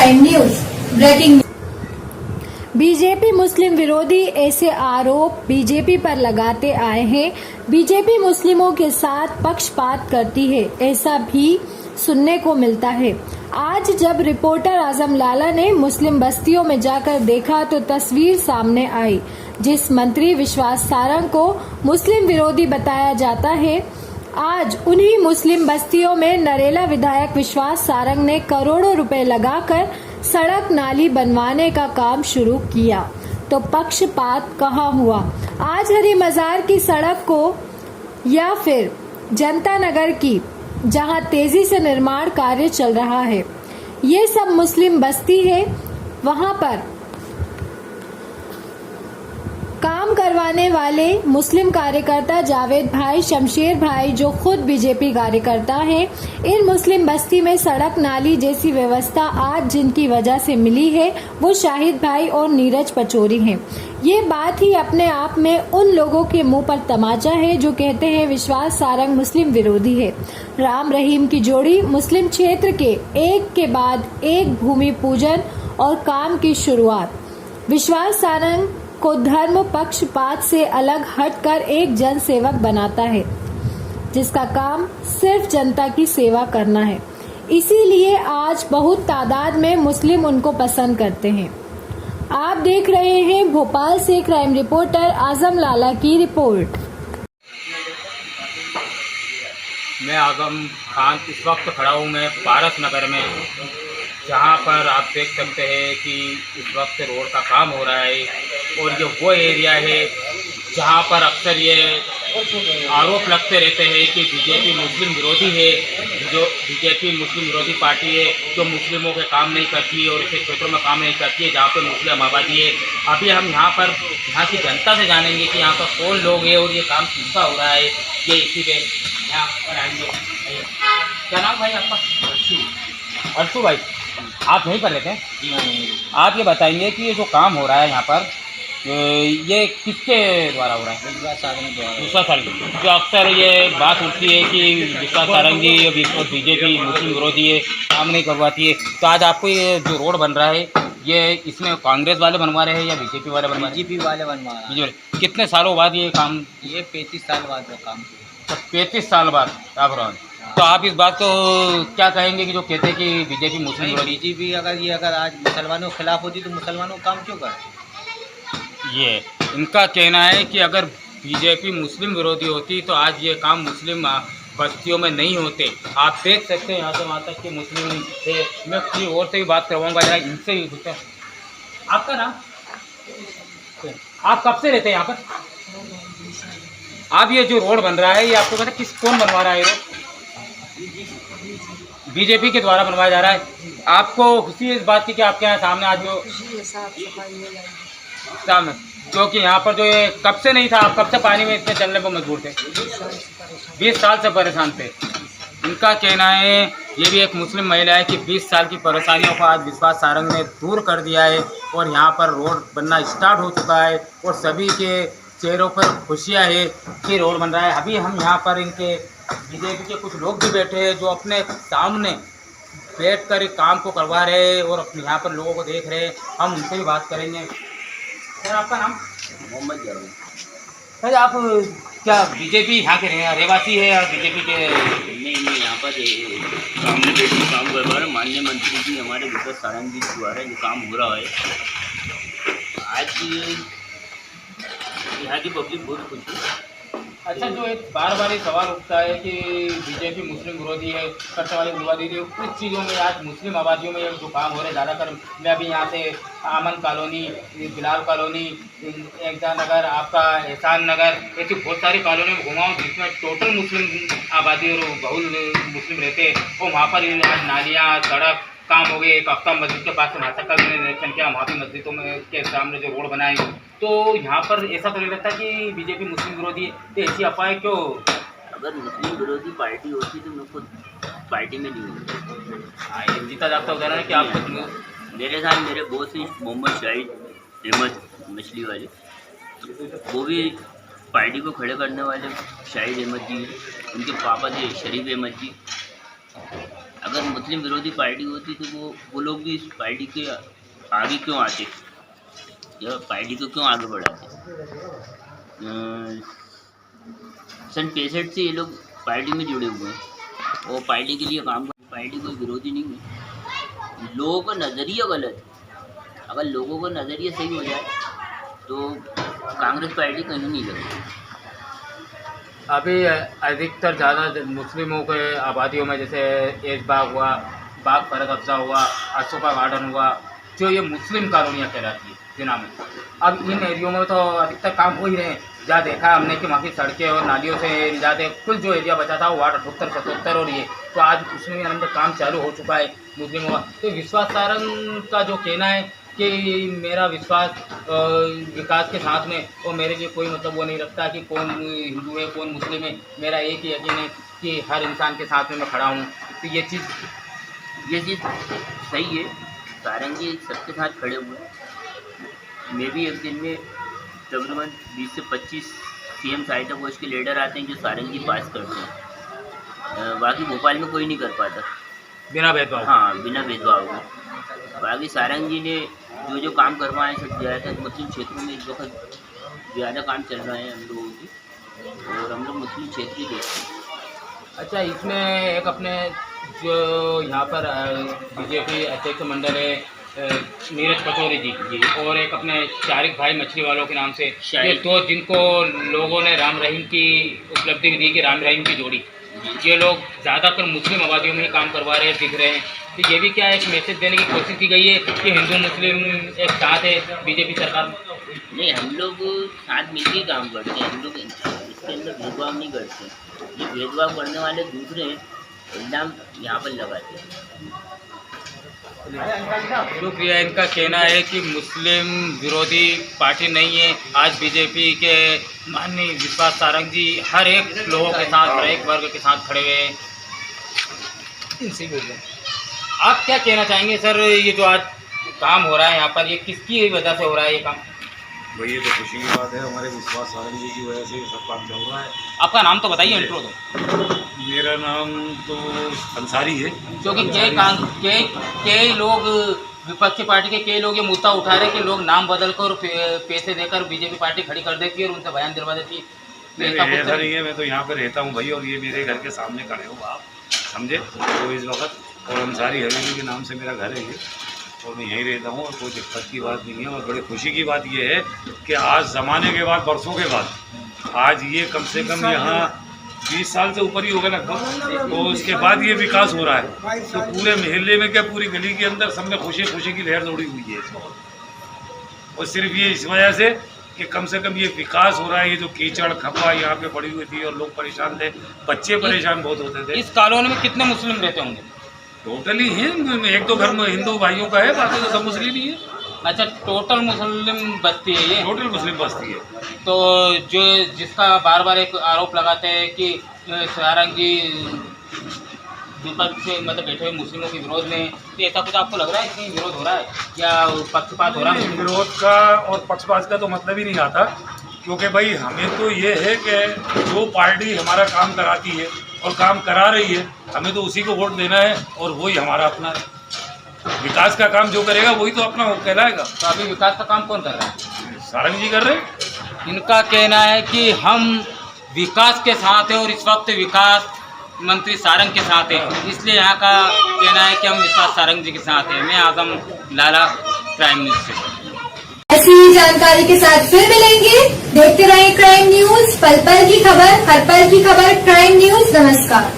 Prime news breaking. BJP मुस्लिम विरोधी ऐसे आरोप बीजेपी पर लगाते आए हैं। बीजेपी मुस्लिमों के साथ पक्षपात करती है, ऐसा भी सुनने को मिलता है। आज जब रिपोर्टर आजम लाला ने मुस्लिम बस्तियों में जाकर देखा तो तस्वीर सामने आई। जिस मंत्री विश्वास सारंग को मुस्लिम विरोधी बताया जाता है, आज उन्हीं मुस्लिम बस्तियों में नरेला विधायक विश्वास सारंग ने करोड़ों रुपए लगाकर सड़क नाली बनवाने का काम शुरू किया। तो पक्षपात कहाँ हुआ? आज हरी मजार की सड़क को या फिर जनता नगर की, जहां तेजी से निर्माण कार्य चल रहा है, ये सब मुस्लिम बस्ती है। वहां पर काम करवाने वाले मुस्लिम कार्यकर्ता जावेद भाई, शमशेर भाई, जो खुद बीजेपी कार्यकर्ता हैं, इन मुस्लिम बस्ती में सड़क नाली जैसी व्यवस्था आज जिनकी वजह से मिली है वो शाहिद भाई और नीरज पचौरी हैं। ये बात ही अपने आप में उन लोगों के मुंह पर तमाचा है जो कहते हैं विश्वास सारंग मुस्लिम विरोधी है। राम रहीम की जोड़ी मुस्लिम क्षेत्र के एक के बाद एक भूमि पूजन और काम की शुरुआत। विश्वास सारंग को धर्म पक्षपात से अलग हटकर एक जन सेवक बनाता है, जिसका काम सिर्फ जनता की सेवा करना है। इसीलिए आज बहुत तादाद में मुस्लिम उनको पसंद करते हैं। आप देख रहे हैं भोपाल से क्राइम रिपोर्टर आजम लाला की रिपोर्ट। मैं आजम खान इस वक्त खड़ा हूँ मैं पारस नगर में, जहाँ पर आप देख सकते हैं कि इस वक्त रोड का काम हो रहा है। और ये वो एरिया है जहाँ पर अक्सर ये आरोप लगते रहते हैं कि बीजेपी मुस्लिम विरोधी है, जो बीजेपी मुस्लिम विरोधी पार्टी है जो मुस्लिमों के काम नहीं करती है और ऐसे क्षेत्रों में काम नहीं करती है जहाँ पर मुस्लिम आबादी है। अभी हम यहाँ पर यहाँ की जनता से जानेंगे कि यहाँ पर कौन लोग हैं और ये काम किसका हो रहा है। ये इसी पे यहाँ पर आएंगे। क्या नाम भाई आपका? अर्शु भाई, आप यहीं पर रहते हैं? आप ये बताइए कि ये जो काम हो रहा है यहाँ पर, ये किसके द्वारा हो रहा है? विश्वास सारंग द्वारा। विश्वास सारंग, जो अक्सर ये बात उठती है कि विश्वास सारंग जी बीजेपी मुस्लिम विरोधी है, काम नहीं करवाती है। तो आज आपको ये जो रोड बन रहा है, ये इसमें कांग्रेस वाले बनवा रहे हैं या बीजेपी वाले बनवा रहे हैं? बीजेपी वाले बनवा रहे हैं। कितने सालों बाद ये काम? ये 35 साल बाद का काम। 35 साल बाद आप रहा। तो आप इस बात को क्या कहेंगे कि जो कहते हैं कि बीजेपी मुस्लिम विरोधी? बीजेपी अगर आज मुसलमानों के खिलाफ होती तो मुसलमानों काम क्यों करें? ये इनका कहना है कि अगर बीजेपी मुस्लिम विरोधी होती तो आज ये काम मुस्लिम बस्तियों में नहीं होते। आप देख सकते हैं यहाँ से वहाँ तक कि मुस्लिम थे। मैं किसी और से भी बात करवाऊँगा, जरा इनसे भी पूछते हैं। आपका नाम? आप कब से रहते हैं यहाँ पर? आप ये जो रोड बन रहा है ये आपको पता कौन बनवा रहा है? ये बीजेपी के द्वारा बनवाया जा रहा है। आपको खुशी है इस बात की कि आपके यहाँ सामने आज जो सामने क्योंकि यहाँ पर जो ये कब से नहीं था, आप कब से पानी में इतने चलने पर मजबूर थे? 20 साल से परेशान थे। इनका कहना है, ये भी एक मुस्लिम महिला है, कि 20 साल की परेशानियों को आज विश्वास सारंग ने दूर कर दिया है और यहाँ पर रोड बनना स्टार्ट हो चुका है और सभी के चेहरों पर खुशियाँ है कि रोड बन रहा है। अभी हम यहाँ पर इनके बीजेपी के कुछ लोग भी बैठे हैं जो अपने सामने बैठकर काम को करवा रहे हैं और यहाँ पर लोगों को देख रहे हैं। हम उनसे भी बात करेंगे। सर, आपका नाम? मोहम्मद जावेद। सर, आप क्या बीजेपी यहाँ के रहवासी है या बीजेपी के? नहीं, यहाँ पर सामने बैठी काम करवा रहे माननीय मंत्री जी हमारे विश्वास सारंग जी द्वारा जो काम हो रहा है। आज यहाँ की पब्लिक बहुत खुश है। अच्छा, जो एक बार बार ये सवाल उठता है कि बीजेपी मुस्लिम विरोधी है, करने वाले विवादी है, कुछ चीज़ों में आज मुस्लिम आबादियों में जो काम हो रहे हैं ज़्यादातर, मैं अभी यहाँ से आमन कॉलोनी, बिलाल कॉलोनी, एकता नगर, आपका एहसान नगर, ऐसी बहुत सारी कॉलोनी में घुमा हूँ जिसमें टोटल मुस्लिम आबादी और बहुल मुस्लिम रहते हैं। और वहाँ पर आज नालियाँ, सड़क काम हो गए। एक हफ्ता मस्जिद के पास से माता का मैंने निरीक्षण किया, वहाँ भी मस्जिदों में के सामने जो रोड बनाए, तो यहाँ पर ऐसा तो नहीं लगता कि बीजेपी मुस्लिम विरोधी है? तो ऐसी अफवाहें क्यों? अगर मुस्लिम विरोधी पार्टी होती तो मैं खुद पार्टी में नहीं होता। जीता जाता उदाहरण है कि आप मेरे साथ मेरे बॉस हैं मोहम्मद शाहिद अहमद मछली वाले, वो भी पार्टी को खड़े करने वाले शाहिद अहमद जी, उनके पापा थे शरीफ अहमद जी। अगर मुस्लिम विरोधी पार्टी होती तो वो लोग भी इस पार्टी के आगे क्यों आते या पार्टी को क्यों आगे बढ़ाते। सन 65 से ये लोग पार्टी में जुड़े हुए हैं और पार्टी के लिए काम कर, पार्टी कोई विरोधी नहीं है। लोगों का नज़रिया गलत है, अगर लोगों का नज़रिया सही हो जाए तो कांग्रेस पार्टी कहीं नहीं लगती। अभी अधिकतर ज़्यादा मुस्लिमों के आबादियों में जैसे एज बाग हुआ, बाग फरद अफजा हुआ, अशोका गार्डन हुआ, जो ये मुस्लिम कॉलोनियाँ कहलाती है जिना में, अब इन एरियो में तो अधिकतर काम हो ही रहे हैं। जहाँ देखा हमने कि वहाँ की सड़कें और नालियों से ज़्यादा कुल जो एरिया बचा था वो वार्ड 78-77 और ये तो आज उसमें अंदर काम चालू हो चुका है मुस्लिमों का। तो विश्वास सारंग का जो कहना है कि मेरा विश्वास विकास के साथ में और मेरे लिए कोई मतलब वो नहीं रखता कि कौन हिंदू है कौन मुस्लिम है, मेरा एक ही यकीन है कि हर इंसान के साथ में मैं खड़ा हूँ। तो ये चीज़ सही है, सारंग जी सबके साथ खड़े हुए हैं। मैं भी एक दिन में तकरीबन 20 से 25 CM सहायता कोष के लीडर आते हैं जो सारंग जी पास करते हैं। बाकी भोपाल में कोई नहीं कर पाता बिना भेदभाव। हाँ, बिना भेदभाव के। बाकी सारंग जी ने जो काम करवाए सब ज़्यादातर मुस्लिम क्षेत्रों में इस वक्त ज़्यादा काम चल रहा है हम लोगों की और हम लोग मुस्लिम क्षेत्र ही देखते हैं। अच्छा, इसमें एक अपने जो यहाँ पर बीजेपी अध्यक्ष मंडल है नीरज पटोरी जी और एक अपने शारिक भाई मछली वालों के नाम से, ये दो जिनको लोगों ने राम रहीम की उपलब्धि दी कि राम रहीम की जोड़ी, ये लोग ज़्यादातर मुस्लिम आबादियों में ही काम करवा रहे दिख रहे हैं। तो ये भी क्या एक मैसेज देने की कोशिश की गई है कि हिंदू मुस्लिम एक साथ है बीजेपी सरकार में? नहीं, हम लोग साथ मिलकर काम करते हैं, हम लोग इसके अंदर भेदभाव नहीं करते। ये भेदभाव करने वाले दूसरे इल्ज़ाम यहाँ पर लगाते हैं। शुक्रिया। इनका कहना है कि मुस्लिम विरोधी पार्टी नहीं है, आज बीजेपी के माननीय विश्वास सारंग जी हर एक लोगों के साथ, हर एक वर्ग के साथ खड़े हुए हैं। इनसे बोल रहे हैं, आप क्या कहना चाहेंगे सर? ये जो आज काम हो रहा है यहाँ पर, ये किसकी वजह से हो रहा है ये काम? भाई ये तो खुशी की बात है, हमारे विश्वास सारंग जी की वजह से सब काम चल रहा है। आपका नाम तो बताइए, इंट्रो दो। मेरा नाम तो अंसारी है। क्योंकि कई लोग विपक्षी पार्टी के कई लोग ये मुद्दा उठा रहे हैं कि लोग नाम बदल कर पैसे देकर बीजेपी पार्टी खड़ी कर देती है और उनसे बयान दिलवा देती है। ऐसा नहीं है, मैं तो यहाँ पे रहता हूँ भाई और ये मेरे घर के सामने खड़े हो आप, समझे? तो इस वक्त और अंसारी हवेली के नाम से मेरा घर है ये और मैं यहीं रहता हूँ और कोई दिक्कत की बात नहीं है। और बड़े खुशी की बात ये है कि आज ज़माने के बाद, बरसों के बाद, आज ये कम से कम यहाँ 20 साल से ऊपर ही हो गया लगभग, तो उसके बाद ये विकास हो रहा है। तो पूरे मोहल्ले में क्या, पूरी गली के अंदर सब में खुशी खुशी की लहर दौड़ी हुई है इस वक्त। और सिर्फ ये इस वजह से कि कम से कम ये विकास हो रहा है। ये जो कीचड़ खपा यहाँ पे पड़ी हुई थी और लोग परेशान थे, बच्चे परेशान बहुत होते थे। इस कॉलोनी में कितने मुस्लिम रहते होंगे? टोटली हैं, एक दो घर में हिंदू भाइयों का है, बाकी तो सब मुस्लिम ही है। अच्छा, टोटल मुस्लिम बस्ती है ये? टोटल मुस्लिम बस्ती है। तो जो जिसका बार बार एक आरोप लगाते हैं कि सारंग जी विपक्ष से मतलब बैठे हुए मुस्लिमों के विरोध में, तो ऐसा कुछ आपको लग रहा है कि विरोध हो रहा है या पक्षपात हो रहा है? विरोध का और पक्षपात का तो मतलब ही नहीं आता, क्योंकि भाई हमें तो ये है कि जो पार्टी हमारा काम कराती है और काम करा रही है, हमें तो उसी को वोट देना है और वही हमारा अपना विकास का काम जो करेगा वही तो अपना कहलाएगा। तो अभी विकास का काम कौन कर रहा है? सारंग जी कर रहे हैं। इनका कहना है कि हम विकास के साथ हैं और इस वक्त विकास मंत्री सारंग के साथ है, इसलिए यहाँ का कहना है कि हम विश्वास सारंग जी के साथ हैं। मैं आजम लाला, क्राइम न्यूज़ से। ऐसी ही जानकारी के साथ फिर मिलेंगे। देखते रहें क्राइम न्यूज, पल पल की खबर, हर पल की खबर। क्राइम न्यूज, नमस्कार।